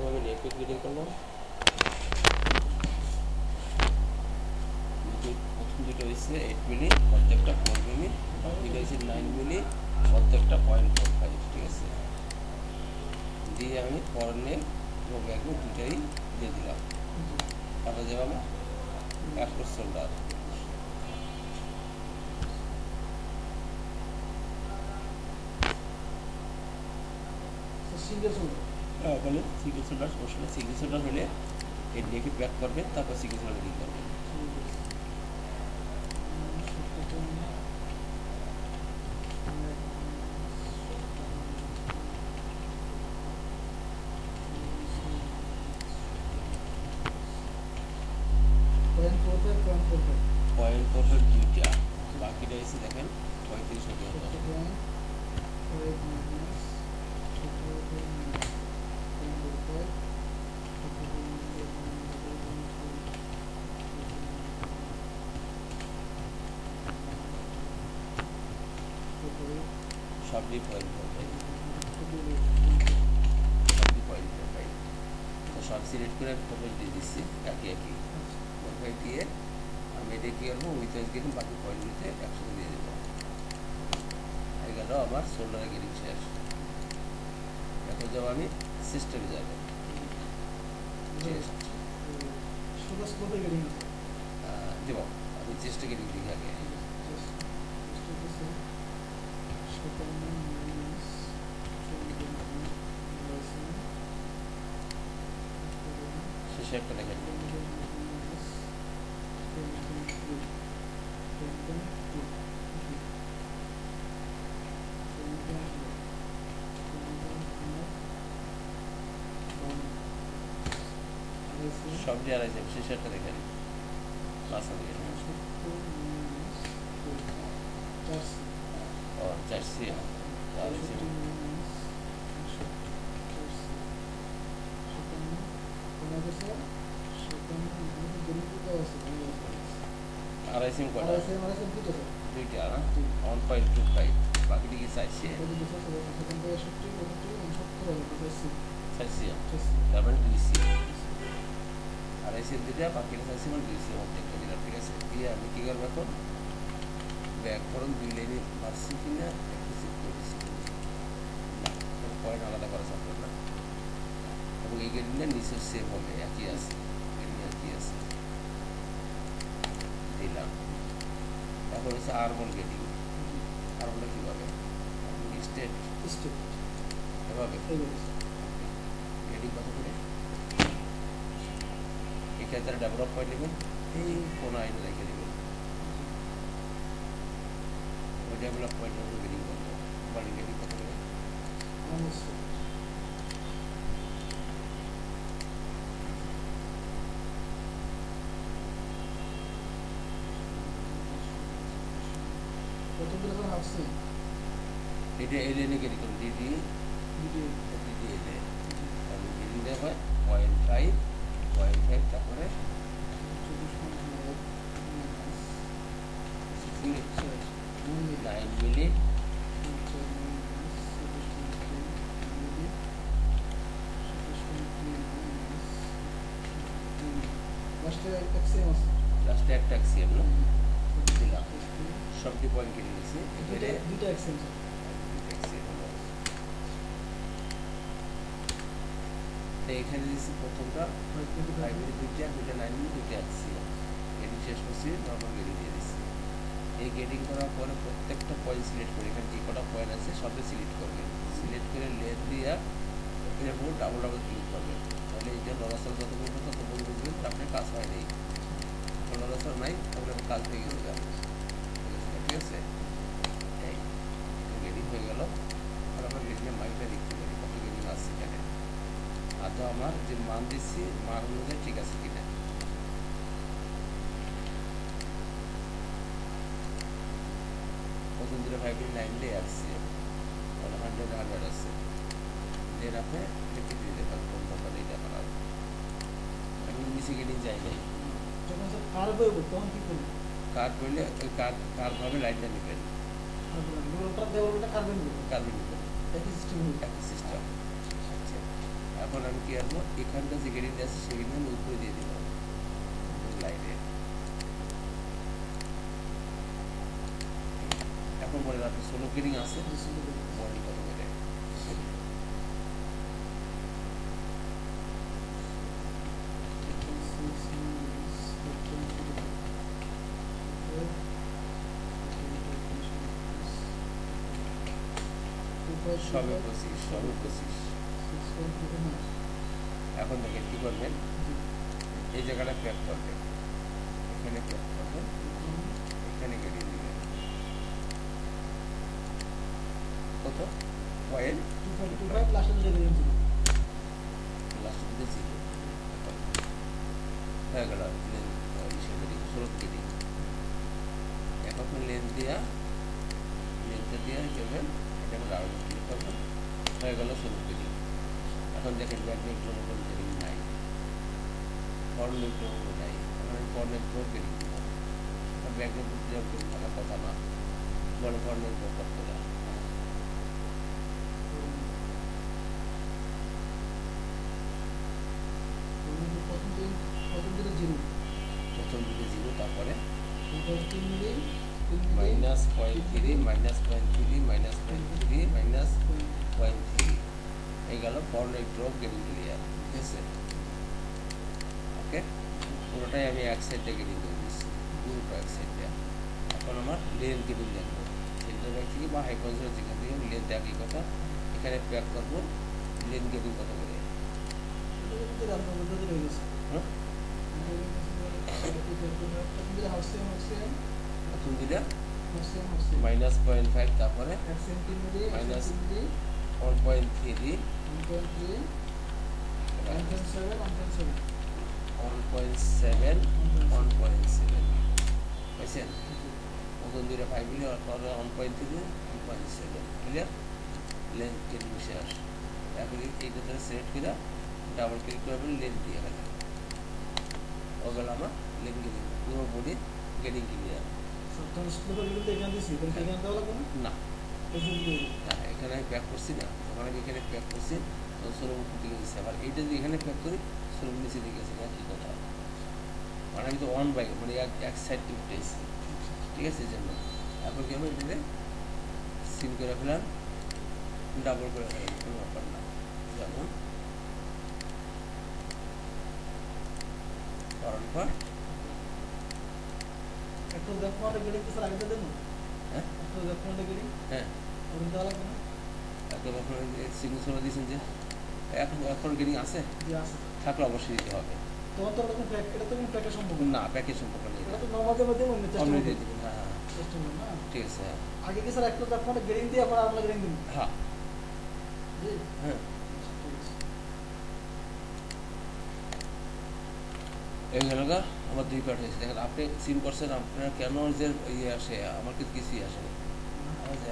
প্রথমে আমি net pick reading করলাম, প্রথম যেটা হয়েছে 8 মিলি প্রত্যেকটা 4 মিলি, এটা হচ্ছে 9 মিলি প্রত্যেকটা 0.45, ঠিক আছে। দিয়ে আমি ফরনে এবং ব্যাগে দুটাই দিয়ে দিলাম। তারপর যেভাবে অ্যাপ্রোচ শোল্ডার, সিঙ্গেল শোল্ডার, বলে সিঙ্গেল শোল্ডার, অবশ্যই সিঙ্গেল শোল্ডার হলে এই নেকে ব্যাক করবে, তারপর সিঙ্গেল শোল্ডার রিডিং করবে। পয়েন্ট ফোর দুইটা, বাকিটা এসে দেখেন 35 হতে হতো। সবটি 0.45, সবটি 0.45। তো সব সিলেক্ট করে আমি ফটো দিয়ে দিচ্ছি একই একই ফটো দিয়ে আমি এটা কী করবো উইথ গেটিং বাকি পয়েন্টগুলিতে একসাথে দিয়ে দেবো। হয়ে গেল আমার শোল্ডারে গেটিং শেষ। এখন যাব আমি সিস্টেমে যাবো, চেস্ট দেব, আমি চেস্টে গেটিং দিই আগে। শেষে একটা দেখেন সব দিয়ে আড়াইছে, শেষে একটা দেখেন মাসা দিয়ে ও চারশি আড়াইশি আড়াইশি কটা দুইটা না 1.25, বাকিটি কি চাইছি চাইছি তারপরে 2C আড়াইশি দুইটা, বাকিটা চাইছি মানে 2C অর্ধেকটা দিলাম, ঠিক আছে। দিয়ে আমি কী করবো এখন ব্যাক ফরন 2 লাইনে মারছি কিনা একটু চেক করে দিচ্ছি না, পয়েন্ট আলাদা করা যাবে না। এবং এই গেটিংটা নিচে সেভ হবে, একই আছে, একই আছে দিলাম। এখন হচ্ছে আরবন গেটিং, আরবনটা কীভাবে স্টেট এভাবে গেটিং কত করে এখানে তারা ডেভেলপ করে নেবেন, এই কোনো আইনে রেখে দেবেন, ওই ডেভেলপ পয়েন্টের উপর গেটিং করবো। বাড়ি গেটিং কত করে এটা এলে গেটিং করুন, ডিডি এলে আমি গেটিং দেওয়া হয় 0.5, তারপরে 9 মিলি লাস্টে একটা অ্যাক্সিয়াম না দিলাম, সবটি পয়েন্ট কেটে দিয়েছি। এবারে দুইটা অ্যাক্সিয়াম এখানে দিয়েছি প্রথমটা 5 মিলি দুইটা, 9 মিলি দুইটা অ্যাক্সিয়াম, গেটিং শেষ করছি, নর্মাল গেটিং দিয়ে দিচ্ছি। এই গেটিং করার পরে প্রত্যেকটা পয়েন্ট সিলেক্ট করে এখানে যে কটা পয়েন্ট আছে সবটা সিলেক্ট করবেন, সিলেক্ট করে লেন দিয়ে এর উপর ডাবল ক্লিক করবেন, তাহলে এই যে নড়াচড়া যত বলবো তত বলবো বুঝবেন আপনার কাজ হয় নেই, নড়াচড়া নাই তাহলে কাজ হয়ে গেছে, ঠিক আছে। এই গেটিং হয়ে গেল, আর আমরা গেটিংয়ের মাইকটা দেখতে পারি কত গেটিং আছে এখানে, আর তো আমার যে মান দিচ্ছি মান অনুযায়ী ঠিক আছে কিনা। প্রথম দিনে 5 মিলি 9 মিলি অ্যাক্সিয়াম, তাহলে 100 আছে, দেন আপনি লিখে দিয়ে দেবেন কোন কোম্পানি এটা বানাব। আমি নিচে গেটিং যাই নাই, কার বললে ওই কার ভাবে লাইনটা নেবেন, কার্বন নেবেন, একই সিস্টেম। আচ্ছা এখন আমি কি আসবো, এখানকার যে গ্রেডিংটা আছে সেই গ্রেডিং আমি উপরে দিয়ে দিলাম লাইনে। এখন বলেন আপনি সোলো গ্রেডিং আছে, বলেন কত করে? সবে 25। এখন দেখেন কি করবেন, এই জায়গাটা প্যাক করবেন, এখানে প্যাক করবেন, এখানে কেটে দিবেন কত, 0.25 লাস্ট দিতে ছিল হয়ে গেল স্রোত কেটে। এখন লেন্স দিয়া লেন্সটা দিয়ে করবেন, এটা আমরা আরো ক্লিক করবেন, হয়ে গেল স্রোত কেটে। এখন দেখেন ব্যাকগ্রাউন্ড কোনো কোনো কেটিং নাই, ফর্মেট ড্রো নাই, এখন আমি ফর্মেট ড্রো কেটিং দিব। ব্যাকগ্রাউন্ড ড্রো কেটিং থাকার কথা না, বড় ফর্মেট ড্রো করতে না। প্রথম দিকে 0, তারপরে -0.3 -0.3 -0.3 -0.3 এই গেল ফর্মেট ড্রো কেটিং ক্লিয়ার। ঠিক আছে, ওকে, পুরোটাই আমি এক সাইডে কেটিং করে দিচ্ছি, পুরোটা এক সাইডে। এখন আমার লেন কেটিং দেখবো, সেন্টার ব্যাক থেকে বা হাইপারজের যেখান থেকে লেন একই কথা, এখানে প্যাক করবো। লেন কেটিং কত করে? প্রথম দিলে -0.5, তারপরে -1.3 1.7 পাইছেন? প্রথম দিলে 5 মিলি, তারপরে 1.3 1.7 ক্লিয়ার। লেন্থ কেটিং শেষ। এখন এইটাতে সিলেক্ট করে ডাবল ক্লিক করবেন, লেন্থ দিয়ে গেলেন, ওগুলো আমার লেন্থ কেটিং পুরো বডি কেটিং ক্লিয়ার। না, এখানে আমি প্যাক করছি না, যখন আমি এখানে প্যাক করছি সোলো উপর দিকে দিচ্ছি, আবার এইটা যদি এখানে প্যাক করি সোলো নিচে দিকে গেছে না, কি কথা, মানে আমি তো ওয়ান বাই মানে এক সাইড উঠতেছি। ঠিক আছে, এই জন্য এখন কি আমি এটাতে সিম করে ফেলাম, ডাবল করে ফেলাম, কোনো ব্যাপার না। যেমন কারণ পর হ্যাঁ একদম এখন সিগনেচার দিয়েছেন যে এখন গেটিং আছে, থাকলে অবশ্যই দিতে হবে। না, প্যাকেজ সম্পর্ক নেই, অমনি দিয়ে দেবেন। হ্যাঁ হ্যাঁ ঠিক আছে। আগে কি স্যার একটু ফোনে গ্রেডিং দিয়ে পরে আমরা গ্রেডিং দিই? হ্যাঁ হ্যাঁ, এই হলো আমার 2 পার্ট হয়েছে। দেখেন আপনি সিম করছেন, আপনার কেন যে ইয়ে আসে, আমার কিন্তু কিছুই আসে না,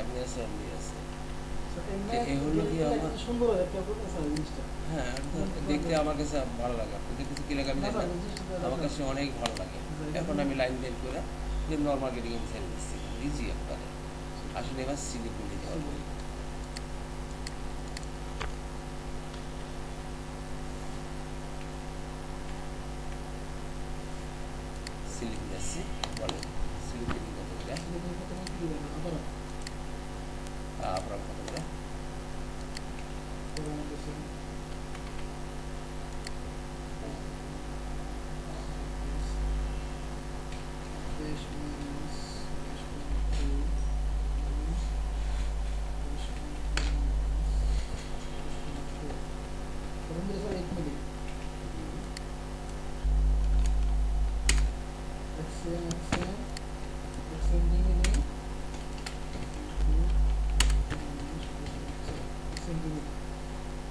এমনি আছে এমনি আছে। এই হলো কি আমার সুন্দর জিনিসটা, হ্যাঁ দেখতে আমার কাছে ভালো লাগে। আপনাদের কাছে কী লাগে আমি জানি না, আমার কাছে অনেক ভালো লাগে। এখন আমি লাইন বের করে যে নর্মাল গেটিং আমি ছেড়ে দিচ্ছি, ইজি একবারে। আসলে এবার সিলিপ নিতে পারবো, সিলিপ নিচ্ছি। বলে সিলিপ গেটিং কত করে, আপনার কত করে?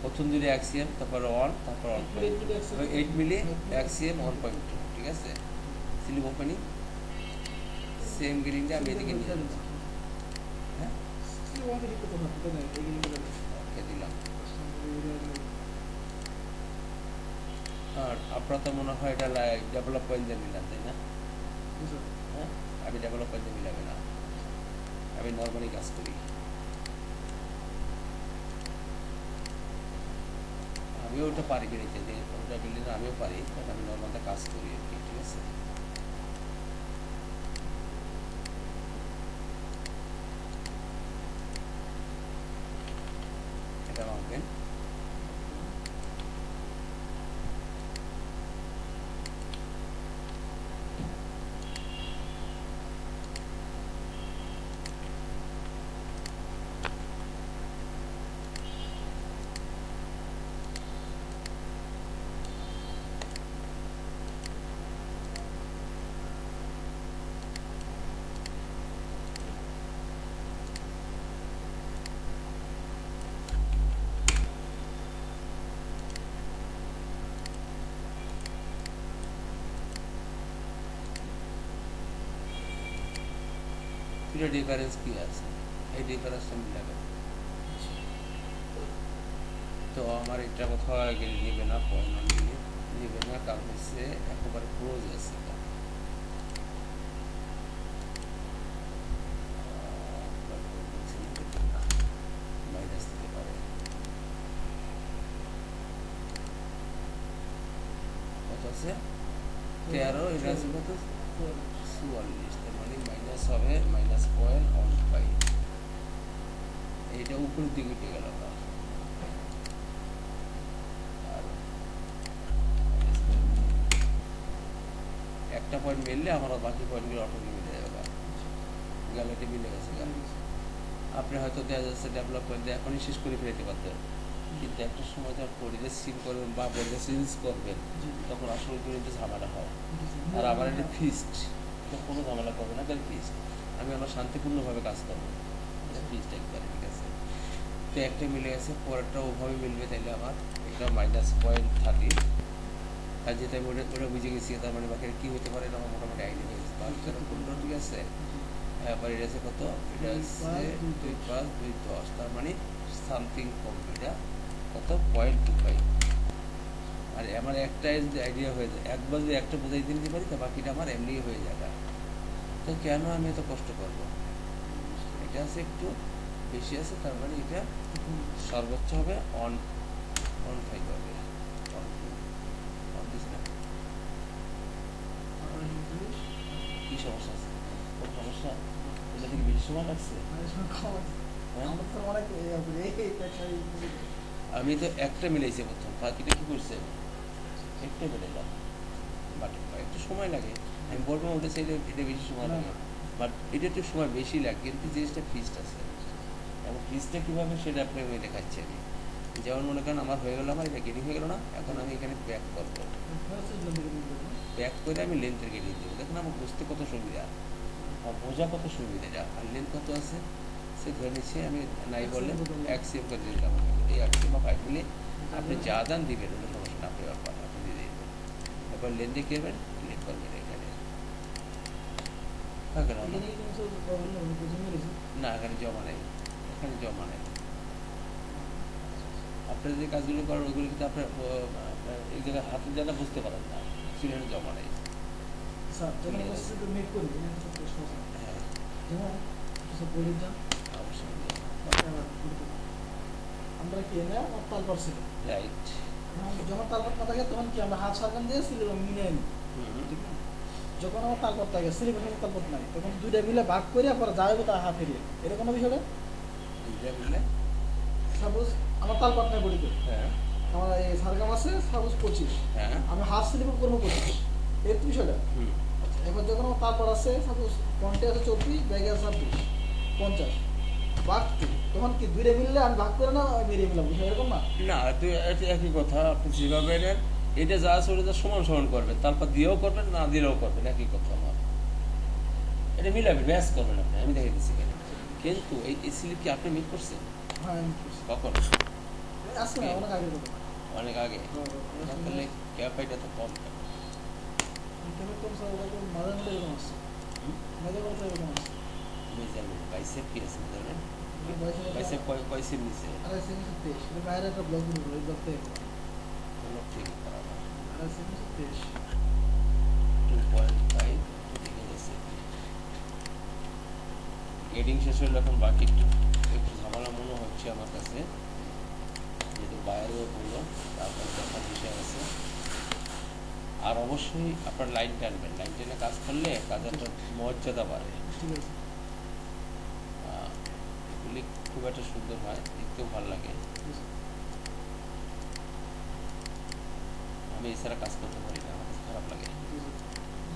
প্রথম দিলে অ্যাক্সিয়াম, তারপর 1, তারপর 8 মিলি অ্যাক্সিয়াম 1.2। ঠিক আছে, স্লিপ ওপেনিং সেম গ্রিনটা আমি এদিকে নিয়ে যাবো। হ্যাঁ ওকে দিলাম। আর আপনার তো মনে হয় এটা ডেভেলপ পয়েন্ট দিয়ে মিলান, তাই না? হ্যাঁ, আমি ডেভেলপ পয়েন্ট দিয়ে মিলাবে না, আমি নর্মালি কাজ করি। আমি আমিও ওটা পারি বেরিয়েছে যে ওটা বিল্ডিং আমিও পারি, কারণ আমি নর্মালটা কাজ করি আর কি, ঠিক আছে। এটা মাপবেন। এটা ডিফারেন্স কি আছে, এই ডিফারেন্সটা মিলাবেন। তো আমার এটা কোথাও গেলে নেবে না, পয়েন্ট নেবে না, কারণ হচ্ছে একেবারে ক্লোজ আছে এটা। মাইনাস দিতে পারে কত আছে 13, এটা আছে কত 44, তার মানে মাইনাস হবে -0.15। এইটা উপরের দিকে উঠে গেল। একটা পয়েন্ট মিললে আমার বাকি পয়েন্টগুলো অটোমেটিক মিলে যাবে, গ্যালারিটি মিলে গেছে। আপনি হয়তো দেখা যাচ্ছে ডেভেলপমেন্ট এখনই শেষ করে ফেলতে পারতেন, কিন্তু একটা সময় যখন পরিবেশ সিম করবেন বা পরিবেশ চেঞ্জ করবেন তখন আসলে কিন্তু ঝামেলা হয়। আর আমার এটা ফিক্সড, কোনো ঝামেলা করবে না, তাহলে ফিক্সড আমি আমার শান্তিপূর্ণভাবে কাজ করবো, ফিক্সড একবারে, ঠিক আছে। তো একটা মিলে গেছে, পরেরটা ওভাবে মিলবে, তাইলে আমার এটা -0.30, আর যেটা আমি ওটা বুঝে গেছি, তার মানে বাকি কী হতে পারে এটা আমার মোটামুটি আইডিয়া হয়ে গেছে। 15, ঠিক আছে। এবার এটা আছে কত, এটা হচ্ছে 2.5, 2.10, তার মানে সামথিং কম, এটা কত 0.25। আর আমার একটা আইডিয়া হয়ে যায়, একবার যদি একটা বোঝাই দিতে পারি তো বাকিটা আমার এমনি হয়ে যাবে। তো কেন আমি এত কষ্ট করব? এটা আছে একটু বেশি আছে, তার মানে এটা সর্বোচ্চ হবে 1.5 হবে, 1 দিস না। কী সমস্যা আছে? কোন সমস্যা? এটা থেকে বেশি সময় লাগছে? হ্যাঁ, আমি তো একটা মিলাইছি প্রথম, বাকিটা কী করছে, একটা মিলাইলাম, বাট একটু সময় লাগে। আমি বলবো ওটা চাইলে এটা বেশি সময় লাগে, বাট এটা একটু সময় বেশি লাগে, কিন্তু জিনিসটা ফিক্সড আছে। এবং ফিক্সটা কীভাবে সেটা আপনাকে আমি দেখাচ্ছি। আমি যেমন মনে করেন আমার হয়ে গেলো, আমার এটা গেটিং হয়ে গেলো না, এখন আমি এখানে ব্যাক করবো, ব্যাক করে আমি লেন্থের গেটিং দেবো। দেখুন আমার বুঝতে কত সুবিধা, আমার বোঝা কত সুবিধা, এটা আর লেন্থ কত আছে সে ধরে নিচ্ছে, আমি নাই বললে অ্যাক্সিম করে দিলাম। এই অ্যাক্সিম বা 5 মিলে আপনি যা দান দিবেন ওটা সমস্যা না, আপনি ব্যাপার আপনি দিয়ে দেবেন। এবার লেন্থে কী করবেন, ক্লিক করবেন এখানে। না, এখানে জমা নেই, এখানে জমা নেই। আপনার যে কাজগুলো করেন ওইগুলো কিন্তু আপনার এই জায়গায় হাতের জায়গা বুঝতে পারেন না, সিলেটে জমা নেই। আমরা কি না তালপার ছিল, রাইট। যখন তালপার না থাকে তখন কি আমরা হাত সারগান দিয়ে সিলেট মিলিয়ে নিই, ঠিক না? যখন আমার তালপাত থাকে সিলেট তালপাত নাই, তখন দুইটা মিলে ভাগ করে পরে যাবে তার হাত ফেরিয়ে, এরকম কোনো বিষয়টা। সাপোজ আমার তালপাত নাই বড়িতে, হ্যাঁ, আমার এই সারগাম আছে সাপোজ 25, হ্যাঁ, আমি হাত স্লিপ করবো 25, এর তো বিষয়টা। এবার যখন আমার তারপর আছে সাপোজ পয়েন্টে আছে 24, ব্যাগে আছে 50, ভাগ তখন কি দুইটা মিললে আমি ভাগ করে না বেরিয়ে মিলাম, বিষয় এরকম না? না, তুই একই কথা, আপনি যেভাবে নেন এটা যা আছে ওটা সমান সমান করবেন, তারপর দিয়েও করবেন না দিলেও করবেন, একই কথা। আমার এটা মিলাবেন, ম্যাচ করবেন আপনি, আমি দেখে দিচ্ছি কেন। কিন্তু এই স্লিপ কি আপনি মিট করছেন? হ্যাঁ আমি করছি। কখন? আসছে না অনেক আগে কথা, অনেক আগে। তাহলে ক্যাপাইটা তো কম কেন? কম স্যার, ওটা তো মাঝে মাঝে এরকম আসছে, মাঝে মাঝে এরকম আসছে। মেজারমেন্ট বাইসেপ কি আছে মেজারমেন্ট? বাইসেপ বাইসেপ কয় সেম নিচে? 2.5 সেমি বাইরে একটা ব্লক দিল, ওই ব্লক থেকে কোনো ঠিক করা না। 2.5 সেমি 23। 2.5 ঠিক আছে। গেটিং শেষ হলে এখন বাকি একটু ঝামেলা মনে হচ্ছে আমার কাছে, যেহেতু বাইরে করবো, তারপর দেখার বিষয় আছে। আর অবশ্যই আপনার লাইন টানবেন, লাইন টেনে কাজ করলে কাজের একটা মর্যাদা বাড়ে। ঠিক আছে। এগুলি খুব একটা সুন্দর হয়, দেখতেও ভালো লাগে। আমি এছাড়া কাজ করতে পারি না, আমার কাছে খারাপ লাগে।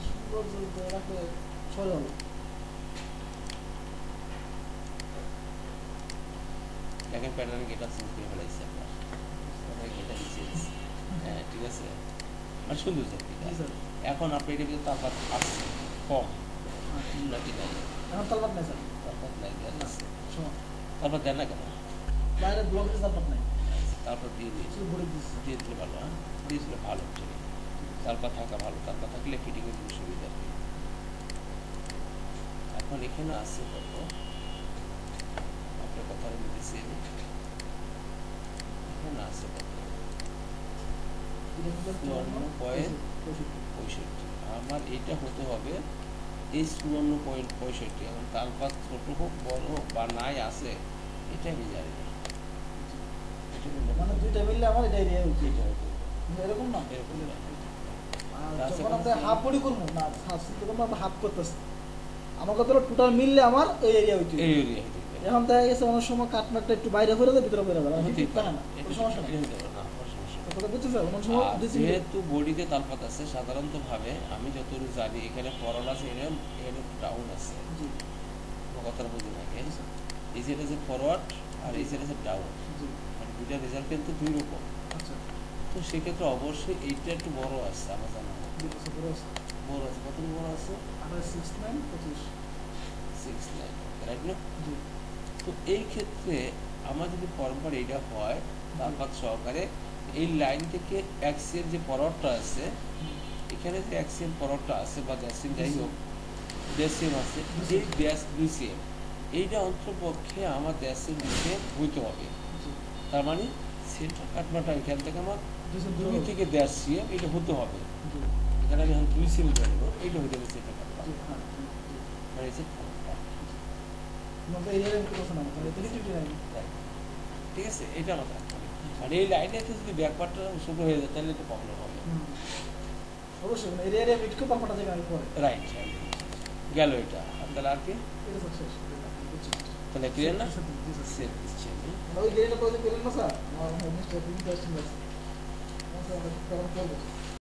সুন্দর রাখলে সরে হবে। দেখেন প্যাটার্ন গেটা চেঞ্জ করে ফেলাইছে আপনার, গেটা চেঞ্জ। হ্যাঁ ঠিক আছে, মানে সুন্দর জি স্যার। এখন আপনি এটা কিন্তু তারপর আসছে কম নাকি নাই? এখন তালবাত নাই স্যার। তারপর নাই দেন আছে, শোনো, তারপর দেন না কেন? বাইরে ব্লক দিতে তালবাত নাই, তারপর দিয়ে দিয়েছি, শুধু ভরে দিচ্ছি। দিয়ে দিলে ভালো। হ্যাঁ দিয়েছিল ভালো, ঠিক আছে। তারপর থাকা ভালো, তারপর থাকলে ফিটিংয়ের কোনো সুবিধা নেই। এখন এখানে আছে কত, আপনার কথা বলতেছি আমি, এখানে আছে কত, 54.65। আমার এইটা হতে হবে এই 54.65। এখন তালপাত ছোট হোক বড় হোক বা নাই আছে, এটা আমি জানি না। মানে দুইটা মিললে আমার এটা এরিয়া হচ্ছে। এটা হতে এরকম না, এরকম না। আর তা যখন আছে আমরা হাফ বডি করবো না, তখন আমরা হাফ করতেছি, আমার কথা হলো টোটাল মিললে আমার এই এরিয়া হচ্ছে। এই এরিয়া হতে পারে। এখন দেখা গেছে অনেক সময় কাটমাটটা একটু বাইরে হয়ে যায়, ভিতরে বেরো গেল, হতেই ঠিক পারে। না, এটা কোনো সমস্যা নেই। হতে পারে না, কোনো সমস্যা নেই। কথা বুঝছেন স্যার? অনেক সময় আর ডিসিপ্লিন। যেহেতু বডিতে তালপাত আছে, সাধারণতভাবে আমি যতটুকু জানি এখানে ফরওয়ার্ড আছে, এখানে ডাউন আছে। জি আমার কথাটা বুঝে থাকে, জি স্যার। এই যে আছে ফরওয়ার্ড আর এই যে আছে ডাউন, জি মানে দুইটা রেজাল্ট কিন্তু দুই রকম। আচ্ছা, তো সেক্ষেত্রে অবশ্যই এইটা একটু বড় আসছে আমার জানা মতে। 2 বছর পরে আছে। বড় আছে, কতটুকু বড় আছে? 69 25। 69, রাইট না? জি তো এই ক্ষেত্রে আমার যদি পরম্পরা এইটা হয়, তারপর সহকারে এই লাইন থেকে অ্যাক্সিয়াল যে ফরওয়ার্ডটা আছে, এখানে যে অ্যাক্সিয়াল ফরওয়ার্ডটা আছে বা ড্যাসিয়াল যাই হোক, ড্যাসিয়াল আছে, এই ড্যাশ বিসিএম এইটা অন্তপক্ষে আমার ড্যাসিয়াল বিসিএম হইতে হবে। জি তার মানে সেন্টার কাটমাটা এখান থেকে আমার 2 2 থেকে ড্যাসিএম এটা হতে হবে। জি এখানে আমি এখন 2 সিএম ধরে নেব, এইটা হইতে হবে সেন্টার কাটমা, জি হ্যাঁ জি। মানে এই যে ফরওয়ার্ডটা। তোমাদের এরিয়ার একটু কথা না, তাহলে 359। Right. ঠিক আছে, এটা আমার রাখতে হবে। আর এই লাইনেতে যদি ব্যাকপার্টটা শুরু হয়ে যায় তাহলে একটু প্রবলেম হবে। অবশ্যই মানে এরিয়া মিট করে পাল্টা থেকে আমি পরে রাইট, গেল এটা। আর তাহলে আর কি, এটা সাকসেস। তাহলে ক্লিয়ার না? জি স্যার। সেভ দিচ্ছি আমি। ওই গেরিটা তো পেলেন না স্যার, আমার মিস্টার প্রিন্ট আসছেন। আমরা কারণ করব।